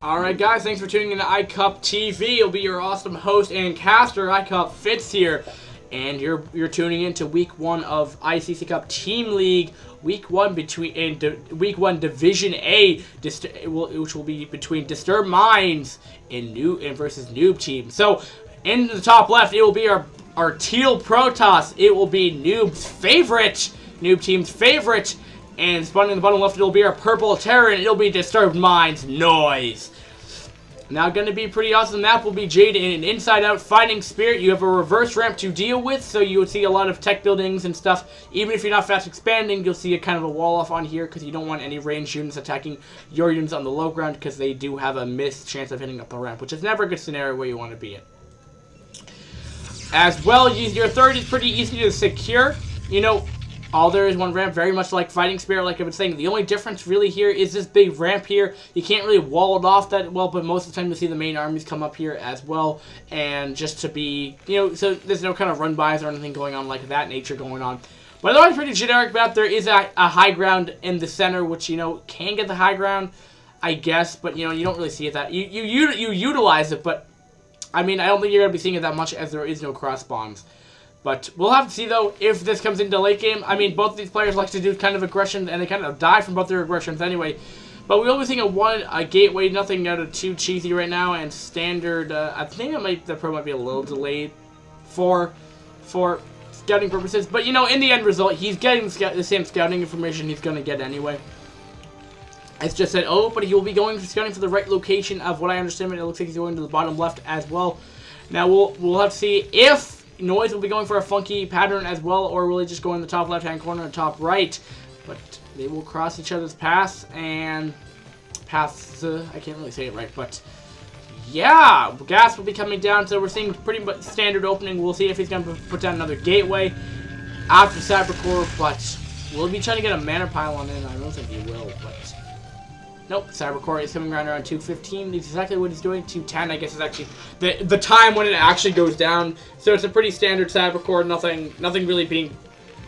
Alright guys, thanks for tuning in to iCup TV. It'll be your awesome host and caster, iCup Fitz here. And you're tuning in to week 1 of ICC Cup Team League. Week 1 week 1 Division A, which will be between Disturbed Minds and versus Noob Team. So, in the top left, it will be our Teal Protoss. It will be Noob Team's favorite. And spawning in the bottom left, it'll be our Purple Terran. It'll be Disturbed Minds Noise. Now, going to be pretty awesome. Map will be Jade and Inside Out Fighting Spirit. You have a reverse ramp to deal with, so you will see a lot of tech buildings and stuff. Even if you're not fast expanding, you'll see a kind of a wall off on here because you don't want any ranged units attacking your units on the low ground because they do have a missed chance of hitting up the ramp, which is never a good scenario where you want to be in. As well, your third is pretty easy to secure. You know, all there is one ramp, very much like Fighting Spirit, like I was saying. The only difference really here is this big ramp here. You can't really wall it off that well, but most of the time you'll see the main armies come up here as well. And just to be, you know, so there's no kind of run-bys or anything going on like that nature going on. But otherwise, pretty generic map. There is a high ground in the center, which, you know, can get the high ground, I guess. But, you know, you don't really see it that. You utilize it, but, I mean, I don't think you're going to be seeing it that much as there is no cross spawns. But we'll have to see, though, if this comes into late game. I mean, both of these players like to do kind of aggression, and they kind of die from both their aggressions anyway. But we will be seeing a gateway, nothing out of too cheesy right now, and standard. I think the pro might be a little delayed for scouting purposes. But, you know, in the end result, he's getting the same scouting information he's going to get anyway. It's just said, oh, but he will be going for scouting for the right location of what I understand. It looks like he's going to the bottom left as well. Now, we'll have to see if Noise will be going for a funky pattern as well, or will he just go in the top left-hand corner and top right? But they will cross each other's paths, and paths, I can't really say it right, but yeah, gas will be coming down, so we're seeing pretty much standard opening. We'll see if he's going to put down another gateway after Cybercore, but will he be trying to get a mana pylon in? I don't think he will, but nope, Cybercore is coming around 2:15. That's exactly what he's doing. 2:10, I guess, is actually the time when it actually goes down. So it's a pretty standard Cybercore. Nothing really being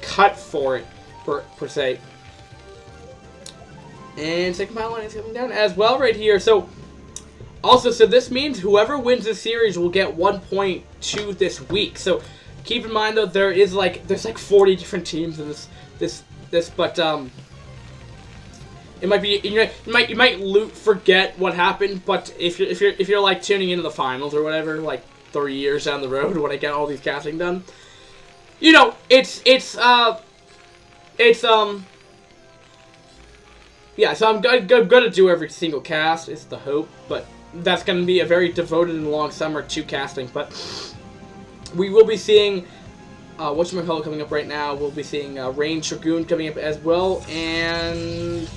cut for it, per se. And second pylon is coming down as well right here. So also, so this means whoever wins this series will get 1.2 this week. So keep in mind though, there's like 40 different teams in this, but it might be you might forget what happened, but if you're like tuning into the finals or whatever, like 3 years down the road when I get all these casting done, you know, it's yeah. So I'm gonna do every single cast. It's the hope, but that's gonna be a very devoted and long summer to casting. But we will be seeing whatchamacallit coming up right now. We'll be seeing Rain Dragoon coming up as well, and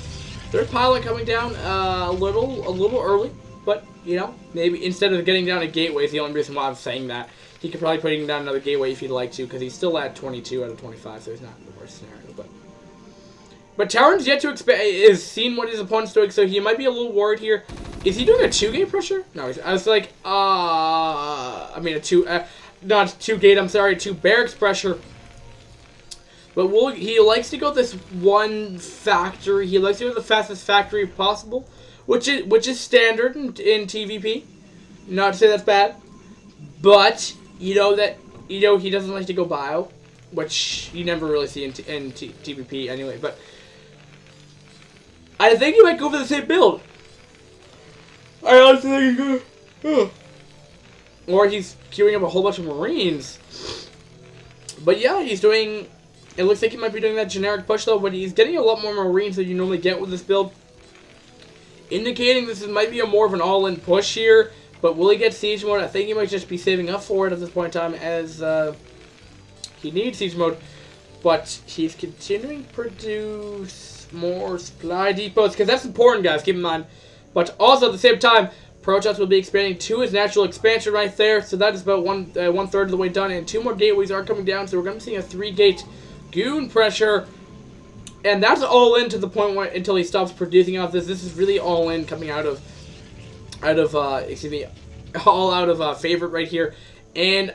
third pylon coming down a little early, but, you know, maybe instead of getting down a gateway is the only reason why I'm saying that. He could probably put down another gateway if he'd like to, because he's still at 22 out of 25, so he's not in the worst scenario. But Terran's yet to is seeing what his opponent's doing, so he might be a little worried here. Is he doing a 2-gate pressure? No, I was like, I mean not 2-gate, I'm sorry, 2 barracks pressure. But he likes to go this one factory. He likes to go the fastest factory possible, which is standard in TVP. Not to say that's bad, but you know he doesn't like to go bio, which you never really see in TVP anyway. But I think he might go for the same build. I honestly think he's gonna, or he's queuing up a whole bunch of Marines. But yeah, he's doing. It looks like he might be doing that generic push though, but he's getting a lot more Marines than you normally get with this build, indicating this might be more of an all-in push here. But will he get siege mode? I think he might just be saving up for it at this point in time, as he needs siege mode. But he's continuing to produce more supply depots, because that's important, guys. Keep in mind. But also at the same time, Protoss will be expanding to his natural expansion right there, so that is about one third of the way done, and 2 more gateways are coming down, so we're going to be seeing a 3-gate goon pressure, and that's all in to the point where until he stops producing off this. This is really all in coming out of all out of favorite right here, and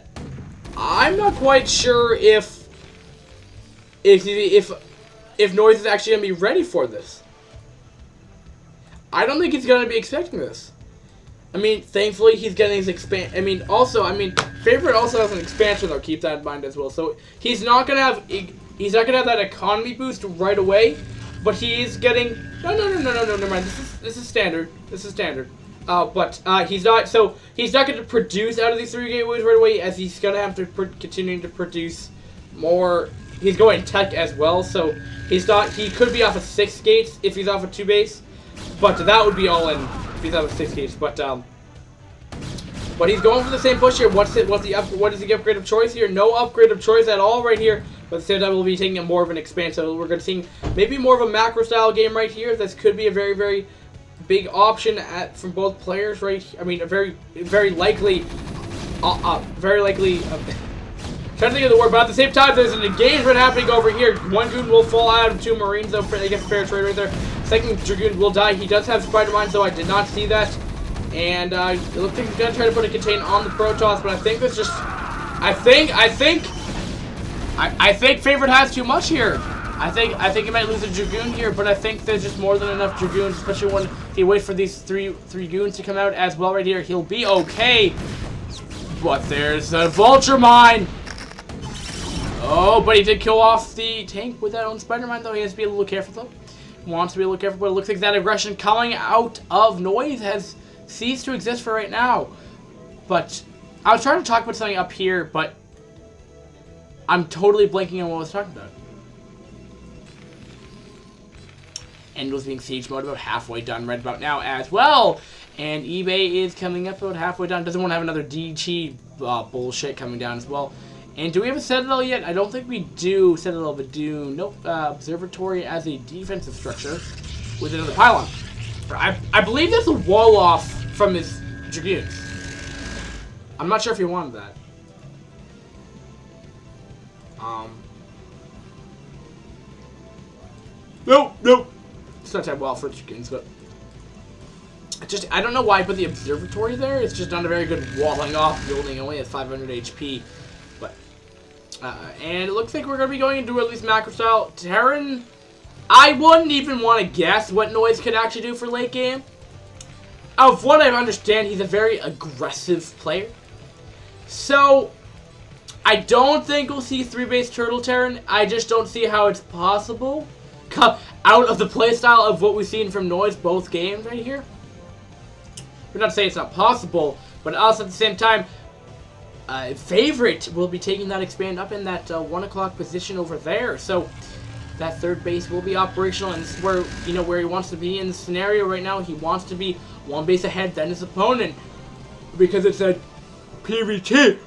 I'm not quite sure if Noise is actually going to be ready for this. I don't think he's going to be expecting this. I mean, thankfully he's getting his Favorite also has an expansion though. Keep that in mind as well. So he's not gonna have that economy boost right away, but he is getting no. Never mind. This is standard. But he's not going to produce out of these 3 gateways right away, as he's going to have to continue to produce more. He's going tech as well, so he could be off of 6 gates if he's off of 2 base, but that would be all in if he's off of 6 gates. But he's going for the same push here. What is the upgrade of choice here? No upgrade of choice at all right here. But at the same time, we'll be taking more of an expansion. So we're going to see maybe more of a macro style game right here. This could be a very, very big option from both players, right? I mean, a very likely, trying to think of the word, but at the same time, there's an engagement happening over here. 1 goon will fall out of 2 Marines, though. I guess fair trade right there. 2nd Dragoon will die. He does have Spider Mine, so I did not see that. And it looks like he's gonna try to put a contain on the Protoss, but I think it's just, I think Favorite has too much here. I think he might lose a Dragoon here, but I think there's just more than enough Dragoons, especially when he waits for these three goons to come out as well right here. He'll be okay. But there's a Vulture Mine. Oh, but he did kill off the tank with that own Spider Mine, though. He has to be a little careful, though. Wants to be a little careful, but it looks like that aggression coming out of Noise has ceased to exist for right now. But I was trying to talk about something up here, but I'm totally blanking on what I was talking about. End was being siege mode about halfway done right about now as well. And eBay is coming up about halfway done. Doesn't want to have another DG bullshit coming down as well. And do we have a Citadel yet? I don't think we do. Citadel, but do. Nope. Observatory as a defensive structure with another pylon. I believe that's a wall off from his Dragoons. I'm not sure if he wanted that. Nope. It's not that well for Dragoons, but I don't know why I put the observatory there. It's just not a very good walling off building. Only at 500 HP, but and it looks like we're gonna be going into at least macro style. Terran, I wouldn't even want to guess what Noise could actually do for late game. Of what I understand, he's a very aggressive player, so I don't think we'll see 3-base Turtle Terran. I just don't see how it's possible. Out of the playstyle of what we've seen from Noise both games right here. We're not saying it's not possible, but also at the same time, Favorite will be taking that expand up in that 1 o'clock position over there. So that 3rd base will be operational, and this is where where he wants to be in the scenario right now. He wants to be 1 base ahead than his opponent because it's a PvT.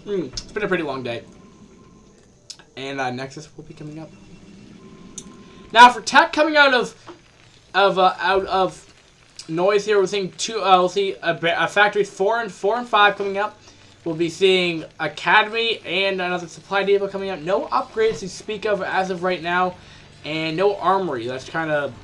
It's been a pretty long day. And Nexus will be coming up. Now for tech coming out of Noise here, we're seeing we'll see factories 4 and 5 coming up. We'll be seeing Academy and another supply depot coming up. No upgrades to speak of as of right now, and no armory. That's kind of,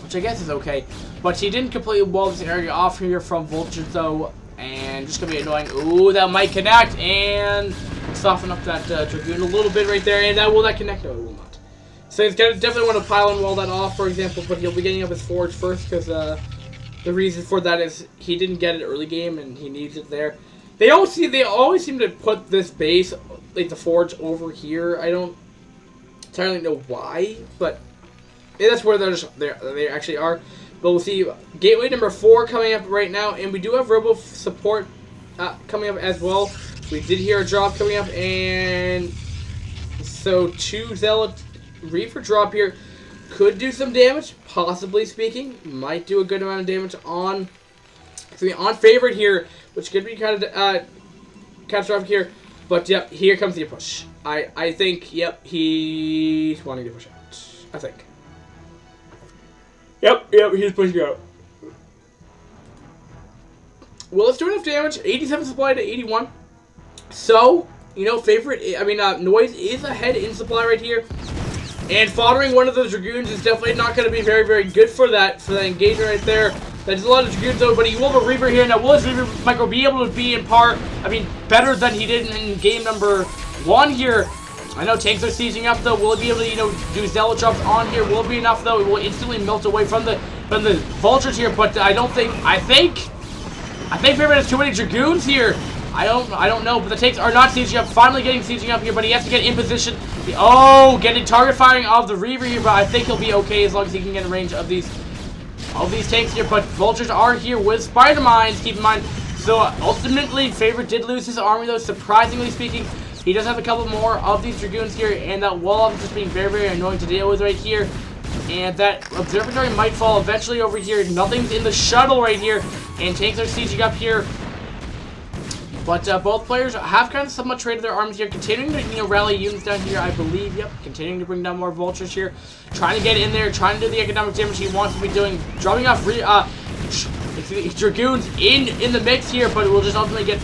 which I guess is okay. But he didn't completely wall this area off here from Vultures though, and just gonna be annoying. Ooh, that might connect and soften up that Dragoon a little bit right there, and will that connect? No, it will not. So he's gonna definitely want to pylon wall that off, for example, but he'll be getting up his forge first because the reason for that is he didn't get it early game and he needs it there. They always seem to put this base, like the forge, over here. I don't entirely know why, but that's where they actually are. But we'll see gateway number 4 coming up right now, and we do have Robo support coming up as well. We did hear a drop coming up, and so 2 Zealot Reaper drop here could do some damage, possibly speaking. Might do a good amount of damage on Favorite here, which could be kind of catastrophic here. But yep, here comes the push. I think, yep, he's wanting to push out. I think. Yep, he's pushing out. Well, let's do enough damage. 87 supply to 81. So, Favorite, Noise is ahead in supply right here. And foddering one of those Dragoons is definitely not going to be very, very good for that engagement right there. There's a lot of Dragoons though, but he will have a Reaper here. Now, will his Reaper Micro be able to be in par, better than he did in game number 1 here? I know tanks are sieging up though. Will it be able to, you know, do zealot drops on here? Will it be enough though? It will instantly melt away from the vultures here, but I don't think. I think Favorite has too many dragoons here. I don't know, but the tanks are not sieging up. Finally getting sieging up here, but he has to get in position. Oh, getting target firing of the Reaver here, but I think he'll be okay as long as he can get in range of these tanks here. But vultures are here with spider mines. Keep in mind. So ultimately, Favorite did lose his army though. Surprisingly speaking, he does have a couple more of these dragoons here, and that wall is just being very, very annoying to deal with right here. And that observatory might fall eventually over here. Nothing's in the shuttle right here, and tanks are sieging up here. But both players have kind of somewhat traded their armies here, continuing to, you know, rally units down here, I believe. Yep, continuing to bring down more vultures here, trying to get in there, trying to do the economic damage he wants to be doing, dropping off dragoons in the mix here, but it will just ultimately get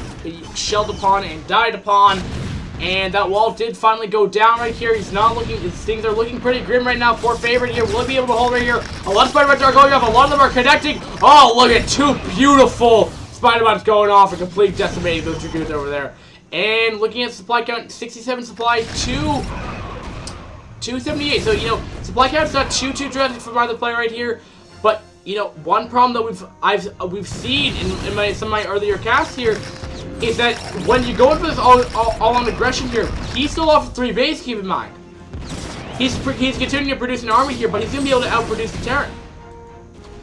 shelled upon and died upon. And that wall did finally go down right here. He's not looking, things are looking pretty grim right now for Favorite here. Will he be able to hold right here? A lot of spider mines are going off, a lot of them are connecting. Oh, look at two beautiful spider mines going off and completely decimating those dragoons over there. And looking at supply count, 67 supply to 278. So, you know, supply count's not too drastic from either player right here. But, you know, one problem that we've seen in some of my earlier casts here is that when you go in for this all-on aggression here, he's still off 3 base, keep in mind. He's continuing to produce an army here, but he's going to be able to outproduce the Terran.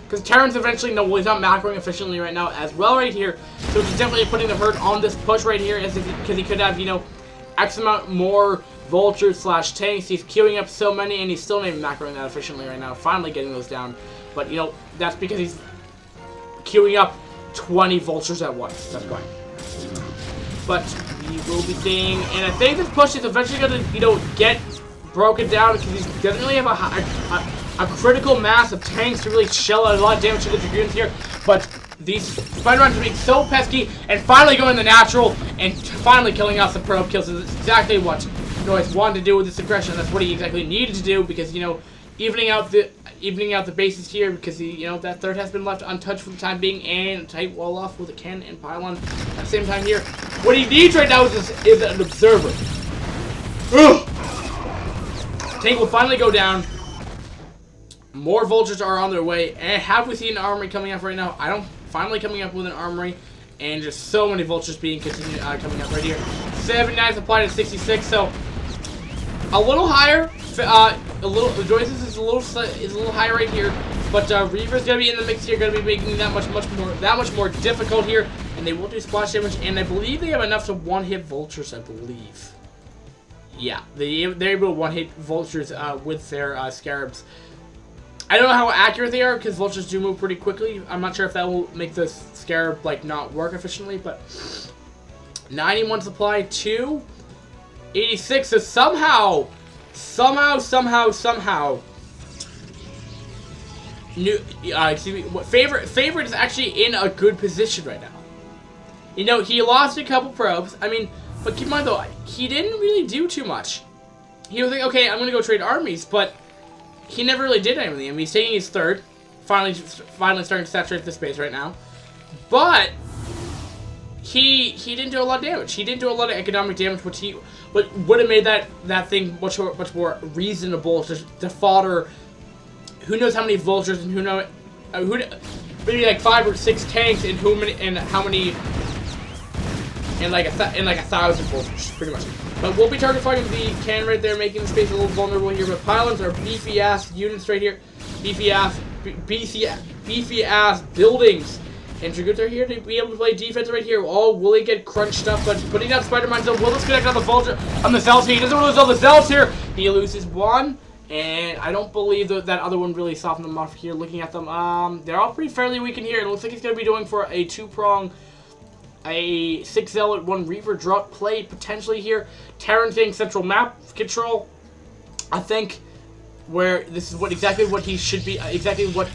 Because Terran's eventually, no, well, he's not macroing efficiently right now as well right here. So he's definitely putting the hurt on this push right here, because he could have, you know, X amount more vultures / tanks. He's queuing up so many, and he's still not even macroing that efficiently right now. Finally getting those down. But, you know, that's because he's queuing up 20 vultures at once. That's right. But we will be seeing, and I think this push is eventually going to, you know, get broken down because he doesn't really have a critical mass of tanks to really shell out a lot of damage to the dragoons here. But these spider mines are being so pesky and finally going the natural and finally killing off the probe kills is exactly what Noise wanted to do with this aggression. That's what he exactly needed to do because, you know, evening out the bases here because he, you know, that third has been left untouched for the time being, and a tight wall off with a cannon and pylon at the same time here. What he needs right now is an observer. Ugh. Tank will finally go down. More vultures are on their way, and have we seen an armory coming up right now? I don't. Finally coming up with an armory, and just so many vultures being continued coming up right here. 79 supply to 66, so a little higher. Joyce's is a little higher right here, but Reaver's gonna be in the mix here, gonna be making that much more difficult here, and they will do splash damage, and I believe they have enough to one-hit vultures. I believe, yeah, they're able to one-hit vultures with their scarabs. I don't know how accurate they are because vultures do move pretty quickly. I'm not sure if that will make the scarab like not work efficiently, but 91 supply to 86. So somehow. Favorite is actually in a good position right now. You know, he lost a couple probes. I mean, but keep in mind though, he didn't really do too much. He was like, okay, I'm gonna go trade armies, but he never really did anything. I mean, he's taking his third, finally starting to saturate the space right now, but he didn't do a lot of damage. He didn't do a lot of economic damage, which would have made that thing much more reasonable to fodder. Who knows how many vultures and maybe like 5 or 6 tanks and how many like 1,000 vultures pretty much. But we'll be target fighting the cannon right there, making the space a little vulnerable here. But pylons are beefy ass units right here, beefy ass buildings. And dragoons are here to be able to play defense right here. Oh, will he get crunched up? But putting down spider mines, will this connect on the vulture on the zealots? He doesn't lose all the zealots here. He loses one, and I don't believe that other one really softened them off here. Looking at them, they're all fairly weak in here. It looks like he's going to be doing for a 2-prong, a 6 zealot, 1 reaver drop play potentially here. Terran getting central map control, I think, where this is exactly what he should be, exactly what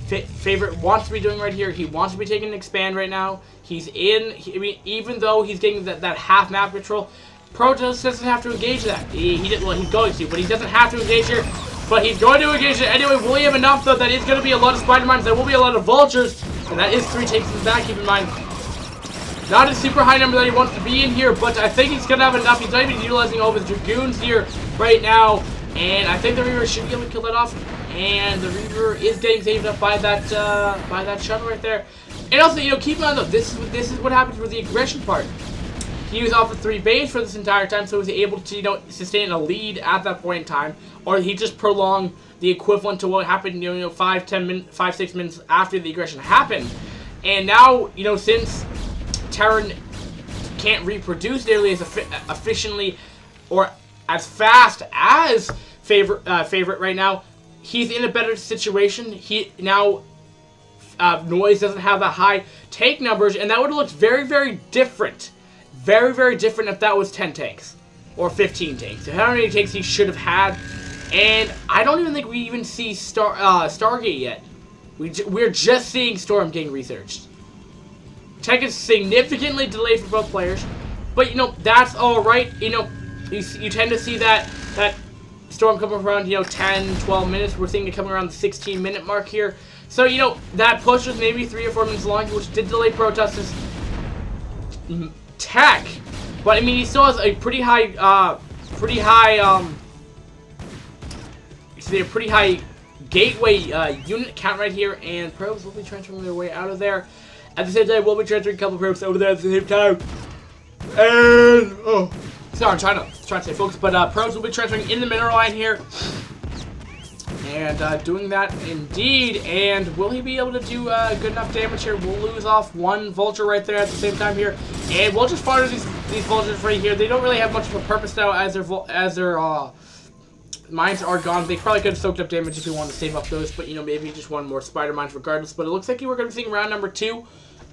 Favorite wants to be doing right here. He wants to be taking an expand right now. He's in. I mean, even though he's getting that half map control, Protoss doesn't have to engage that. Well, he's going to, but he doesn't have to engage here. But he's going to engage it anyway. Will he have enough though? That is going to be a lot of spider mines. There will be a lot of vultures, and that is 3 tanks in the back. Keep in mind. Not a super high number that he wants to be in here, but I think he's going to have enough. He's not even utilizing all of his Dragoons here right now. And I think the Reaver should be able to kill that off. And the Reaver is getting saved up by that shuttle right there. And also, you know, keep in mind though, this is what happens with the aggression part. He was off of 3 bays for this entire time, so he was able to, you know, sustain a lead at that point in time, or he just prolonged the equivalent to what happened, you know, 5-6 minutes after the aggression happened. And now, you know, since Terran can't reproduce nearly as efficiently or as fast as Favorite right now, he's in a better situation. He now Noise doesn't have the high tank numbers, and that would have looked very, very different. Very, very different if that was 10 tanks or 15 tanks. How many tanks he should have had. And I don't even think we even see Stargate yet. We're just seeing Storm getting researched. Tech is significantly delayed for both players. But, you know, that's alright. You know, you tend to see that Storm come around, you know, 10, 12 minutes. We're seeing it come around the 16-minute mark here. So, you know, that push was maybe 3 or 4 minutes long, which did delay Protost's tech, but I mean he still has a pretty high gateway unit count right here, and probes will be transferring their way out of there. At the same time, we'll be transferring a couple probes over there at the same time. And sorry, I'm trying to stay focused, but probes will be transferring in the mineral line here. And doing that indeed. And will he be able to do good enough damage here? We'll lose off 1 vulture right there at the same time here. And we'll just fire these vultures right here. They don't really have much of a purpose now as their mines are gone. They probably could have soaked up damage if we wanted to save up those. But, you know, maybe just 1 more spider mines regardless. But it looks like we're going to be seeing round number 2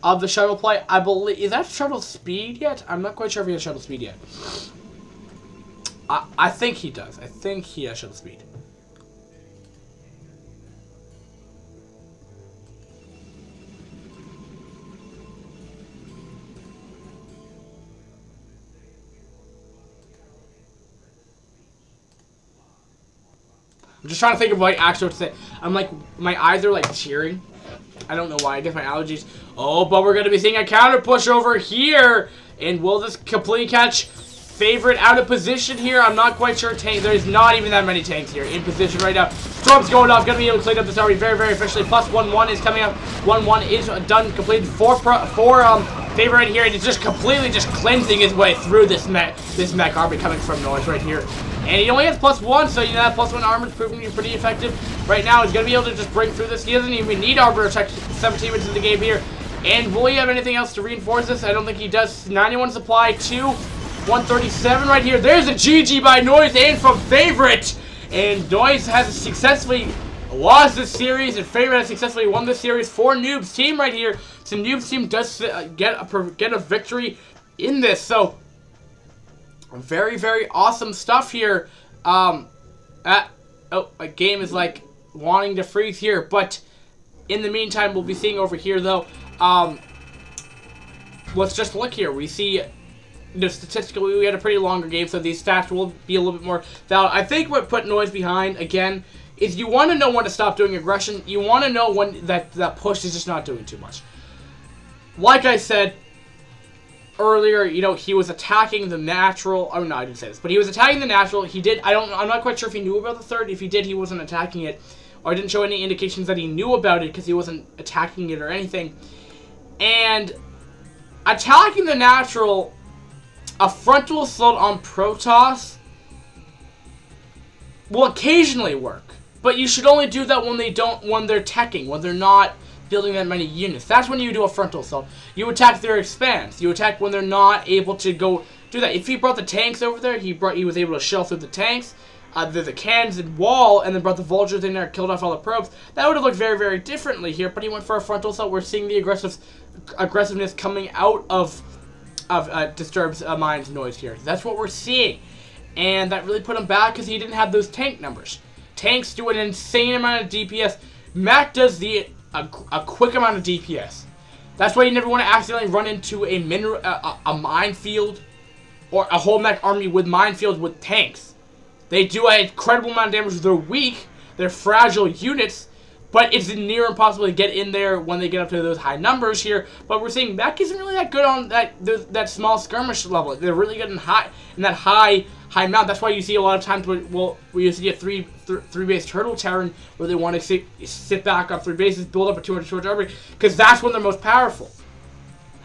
of the shuttle play. I believe, is that shuttle speed yet? I'm not quite sure if he has shuttle speed yet. I think he does. I think he has shuttle speed. I'm just trying to think of like actual to say. I'm like, my eyes are like tearing. I don't know why. I guess my allergies. Oh, but we're going to be seeing a counter push over here. And will this completely catch Favorite out of position here? I'm not quite sure. There's not even that many tanks here in position right now. Storm's going off. Going to be able to clean up this army very, very efficiently. Plus 1-1 is coming up. 1-1 is done. Completed for Favorite right here. And he's just completely just cleansing his way through this mech army coming from Noise right here. And he only has +1, so you know that +1 armor is proving to be pretty effective. Right now, he's going to be able to just break through this. He doesn't even need armor attack 17 minutes in the game here. And will he have anything else to reinforce this? I don't think he does. 91 supply, 2, 137 right here. There's a GG by Noise and from Favorite. And Noise has successfully lost this series, and Favorite has successfully won this series for Noob's team right here. So Noob's team does get a victory in this. So very, very awesome stuff here. A game is like wanting to freeze here, but in the meantime, we'll be seeing over here though. Let's just look here. We see, statistically, we had a pretty longer game, so these stats will be a little bit more valid. I think what put Noise behind again is you want to know when to stop doing aggression. You want to know when that push is just not doing too much. Like I said earlier, you know, he was attacking the natural. Oh no, I didn't say this, but he was attacking the natural. He did. I'm not quite sure if he knew about the third. If he did, he wasn't attacking it, or didn't show any indications that he knew about it because he wasn't attacking it or anything. And attacking the natural, a frontal assault on Protoss will occasionally work, but you should only do that when they're teching, when they're not building that many units. That's when you do a frontal assault. You attack their expanse. You attack when they're not able to go do that. If he brought the tanks over there, he was able to shell through the tanks, the cannons and wall, and then brought the vultures in there, killed off all the probes. That would have looked very, very differently here, but he went for a frontal assault. We're seeing the aggressiveness coming out of Disturbed's Mind's Noise here. That's what we're seeing. And that really put him back because he didn't have those tank numbers. Tanks do an insane amount of DPS. Mac does a quick amount of DPS. That's why you never want to accidentally run into a minefield or a whole mech army with minefields with tanks. They do an incredible amount of damage. They're weak. They're fragile units. But it's near impossible to get in there when they get up to those high numbers here. But we're seeing Mech isn't really that good on that small skirmish level. They're really good in that high mount. That's why you see a lot of times where you see a three base turtle Terran where they want to sit back up 3 bases, build up a 200 short army, because that's when they're most powerful.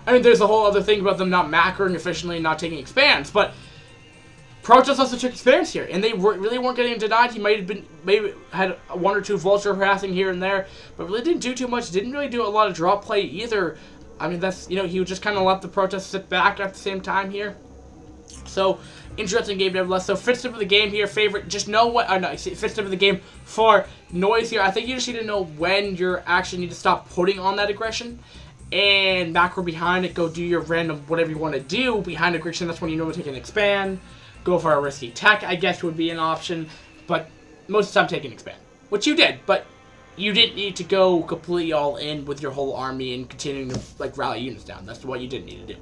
I mean, there's a whole other thing about them not macroing efficiently and not taking expands, but Protoss also took expands here, and they really weren't getting denied. He maybe had 1 or 2 vulture harassing here and there, but really didn't do too much. Didn't really do a lot of drop play either. I mean, that's, you know, he would just kind of let the Protoss sit back at the same time here. So, interesting game nevertheless. So, fifth step of the game here, favorite. Just know what, no, fifth step of the game for Noise here. I think you just need to know when you actually need to stop putting on that aggression. And macro behind it, go do your random whatever you want to do behind aggression. That's when you normally take an expand. Go for a risky tech, I guess, would be an option. But most of the time, take an expand. Which you did, but you didn't need to go completely all in with your whole army and continuing to, like, rally units down. That's what you didn't need to do.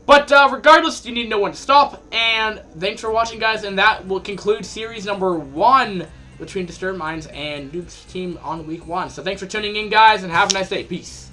But regardless, you need to know when to stop. And thanks for watching, guys. And that will conclude series number 1 between Disturbed Minds and Noob's team on week 1. So thanks for tuning in, guys, and have a nice day. Peace.